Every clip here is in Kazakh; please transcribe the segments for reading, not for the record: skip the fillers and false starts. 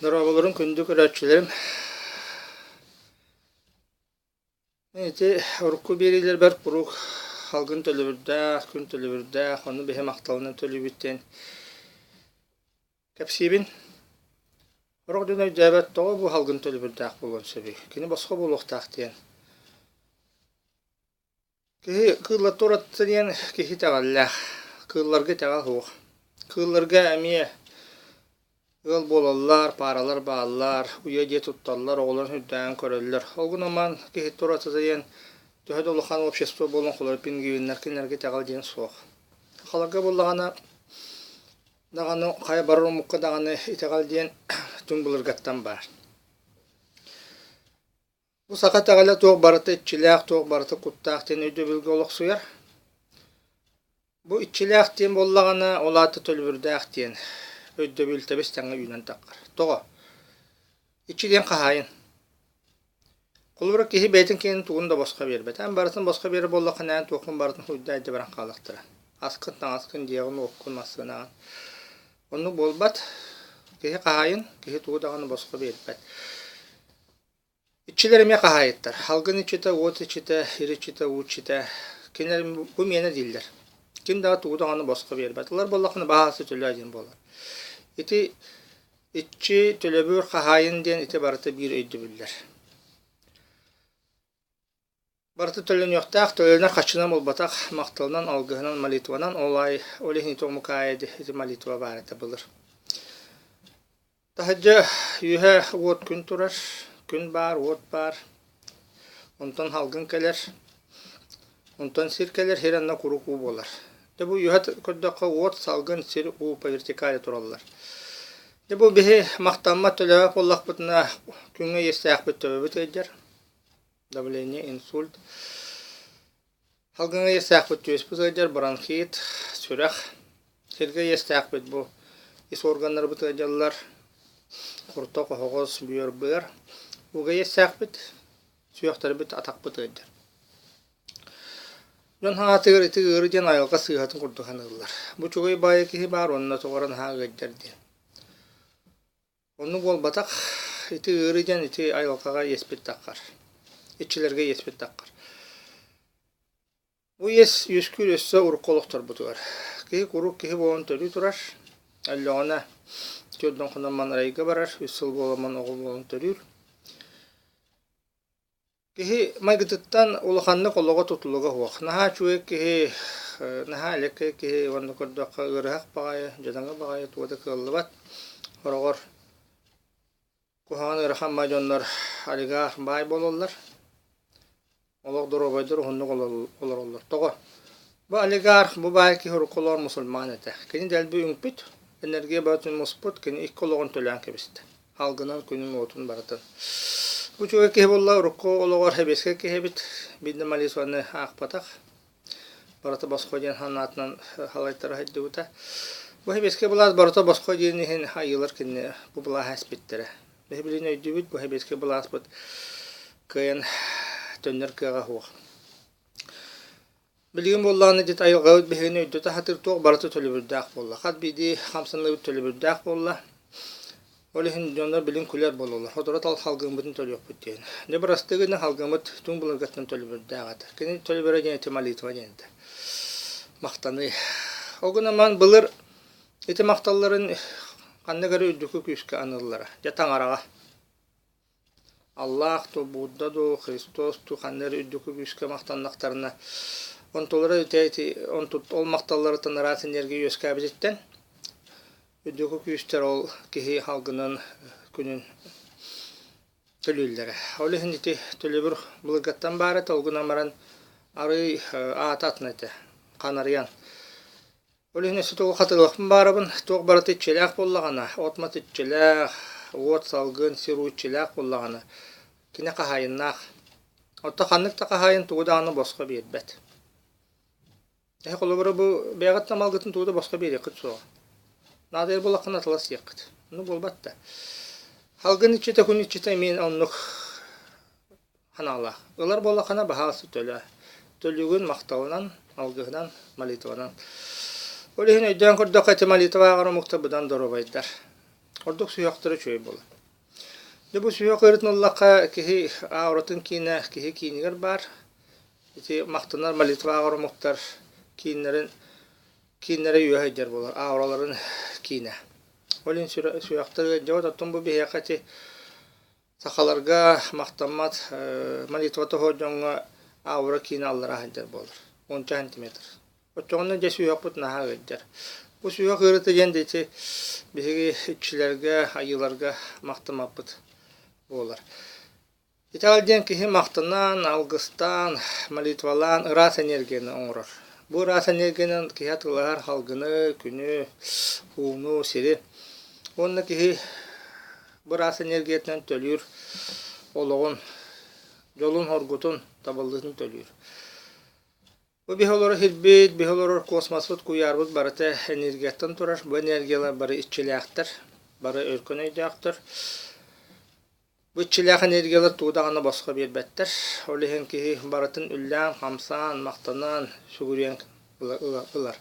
Darabaların kündük üretçilerim. Eti orku biriler ber kuruk halgın Төлөбүрдээх, gün Төлөбүрдээх, onu behem aktalının Төлөбүттен kepsibin. Oruk dönüy dəbət doğu bu halgın Төлөбүрдээх bolon sebi. Kini başqa boluqtaq diyen. Ki kıllar toratsa diyen ki Iтэҕэллээх, kıllarga Iтэҕэл hoğ. Kıllarga emиэ ıl bolallar, paralar bağlar, uya diye tuttallar, oğlan hüdden körüller. Olgun aman ki toratsa diyen Töhöd olukhan общество болон қолар пин гивиннер кинерге Iтэҕэл диэн соқ. Халарга боллагана даганы қай барыр мукка даганы Iтэҕэл диэн түн булыргаттан бар. Бу Саха Итэҕэлэ туох барыта Иччилээх, туох барыта Куттаах диэн өйдөбүлгэ олох суяр. Бу Иччилээх диэн боллагана олаты Төлөбүрдээх диэн өйдөбүлтэ бестеңе үйнен таққар. Тоғы Иччи диэн хаһаайын. Kulubrak kihi beytin keyin tuğun da başka bir bet. Hem barısın başka bir bollahhına tuğun barısın huydaydı biran kalıqtıra. Askın diyeğini okkun asığına. Onu bolbat kihi Haһаайын, kihi tuğu dağını başka bir bet. Иччилэр эмиэ хаһаайыттар. Салгын Иччитэ, Сир Иччитэ, Иччитэ. Кинер bu mиэнэ дииллэр. Kim daha tuğu dağını başka bir bet. Ылар bollahhına bahası төлөө diyen bolar. İti Иччи Төлөбүрдээх Хаһаайын diyen iti barıta bir өйдөбүллэр. Барыта төлөн yoqtaq, төлөнөр қачынан болбатақ, мақталынан, алғығынан, молитванан, олай, олехни тоғмукайды, ити молитва бар еті бұлыр. Тахаджа үйе от күн тұрар, күн бар, от бар, онтан халгын келер, онтан сир келер, херанна күрік у болар. Дебу үйе көддаққа от, салгын, сир у по вертикали тұралар. Дебу бихи мақтанма төлөбі боллақ бұтына күнге естәқ бұт төбі өйдер. Давление, инсульт. Халгынга естәқ бұт түйес бұзайдар, бронхит, сүрәқ. Сирге естәқ бұт бұл. Ис органлар бұт өйдерлар. Құртоқ, хоғыз, бүйір бұр. Бұға естәқ бұт. Сүйіқтар бұт атақ бұт өйдер. Жон хаңатығыр ити ғыры ден айылға сыйғатын құрдыған ылар. Бұ чуғай байы кихи бар, онына тоғырын хаға өйдер ден. Оны бол батақ ити ғыры ден ити айылғаға еспет таққар. Иччилэрге еспет таққар. Бу ес юскүр өссө урукколуктар бутугар. Кихи курук кихи болон төлү турар. Аллоғана көрдөн кунаман райга барар. Үссыл боламан оғыл болон төлүр. Кихи майгытыттан улаханны коллога тутулуга хуак. Наха чуек кихи наха элекке кихи ванны көрдөкка ырыхак багайы, жадаңга багайы туада кыллыбат. Хорогор кухаган ырыхан майжоннар алига бай бололлар. Олог доробайдыр хуннук олар олар. Тоғы. Бу олигарх, бу байки хоруколор мусульман эте. Кени дәлбі үңпіт, энергия бәтін мұспыт, кени ик кологын төлән кебісті. Халгынан күнін отын баратын. Бу чуға кеhe болла урукко олоғар хебеске кехебит. Бидді малисуаны ақпатақ. Барата басқой ден ханатынан хаһаайыттар хайды бұта. Бу хебеске болаз барата басқой денихен айылар кені бу бұла хаспиттері. Бәхебілін өйді бүт, бу хебеске болаз бұт. Кайын төннер кыга хуак. Билген болланы дит айылга өт бехени өйдөтө хатыр тоқ барыта Төлөбүрдээх болла. Хат биди хамсынлы Төлөбүрдээх болла. Олехин жондар билин күлер бололар. Хотурат ал халгын бүтүн төлөк бүттен. Не барастыгын халгымыт түн булгаттан Төлөбүрдээх ата. Кени Төлөбүрдээх эти молитва денди. Мактаны. Огунаман былыр эти макталларын каннагары өйдөкө күскө аныллара. Жатаң арага. Аллах то Будда то Христос то ханнер үдүкү күскө мактаннактарына онтолары өтөйти онтут ол макталлары танарат энергия өскөбүттен үдүкү күстер ол кихи халгынын күнүн төлүлдөрө олехинити төлөбүр булгаттан бары толгунамаран ары ататнете канарыян олехине сутугу катылык барыбын тоқ барыта Иччилээх боллагана отмат Иччилээх от салгын Сир Иччилээх боллагана кine Хаһаайыннаах. Отта ханнык та Хаһаайын тугудааны босқа бербет. Колобура бу бегат тамалгытын тугуда босқа берек кытсоо. Надыр буоллаххына талас якыт. Ну болбатта. Салгын Иччитэ күн Иччитэ мен оннук ханалах. Ылар буоллаххына баһаасы төлөө. Төлүгүн макталынан, алгыгынан, молитванан. Олехин өйдөн көрдөк эти молитва агара муктабыдан доробайдар. Ордук суяктары чөй болар. Бу суяк ырытныллакка кихи ауратын кийне кихи кийнигер бар. Ити мактанар молитва агырмуктар кийнерин кийнере үйөйдер болар. Аураларын кийне. Олин суяктары жауат аттын бу бихекати сахаларга мактамат молитвата ходжонга аура кийне аллара хаджар болар. 10 сантиметр. Очоңна же суяк бут наха гыджар. Бу суяк ырыты жендети биһиги иччилэргэ айыларга мактамаппыт болар. Итэҕэлден киһи мактанан, алгыстан, молитвалан ырас энергияны оҥорор. Бу ырас энергиянын киһи ылар халгыны, күнү, хууну, сири. Онна киһи бу ырас энергиятынан төлүүр, олоҕун, жолун хоргутун, табыллысын төлүүр. Бу биһолорор хилбит, биһолорор космосут куярбыт барыта энергияттан турар. Бу энергиялар бары иччилээхтер, бары өркөн өйдөөхтөр. Бу иччилээх энергиялар туудагана боско бербеттер. Олиһин киһи барытын үллээн, хамсаан, мактанан, сүгүрүен ылар.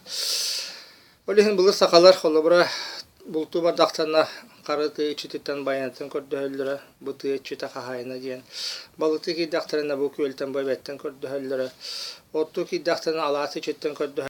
Олиһин былыр сакалар холобура бултуу бардактарына карыты иччитеттен байанатын көрдөһөллөрө, бу Иччитэ хаһаайына диэн. Балыты кийдактарына бу күөлтен бойбеттен көрдөһөллөрө. Отту кийдактарына алааты иччиттен көрдөһөллөрө.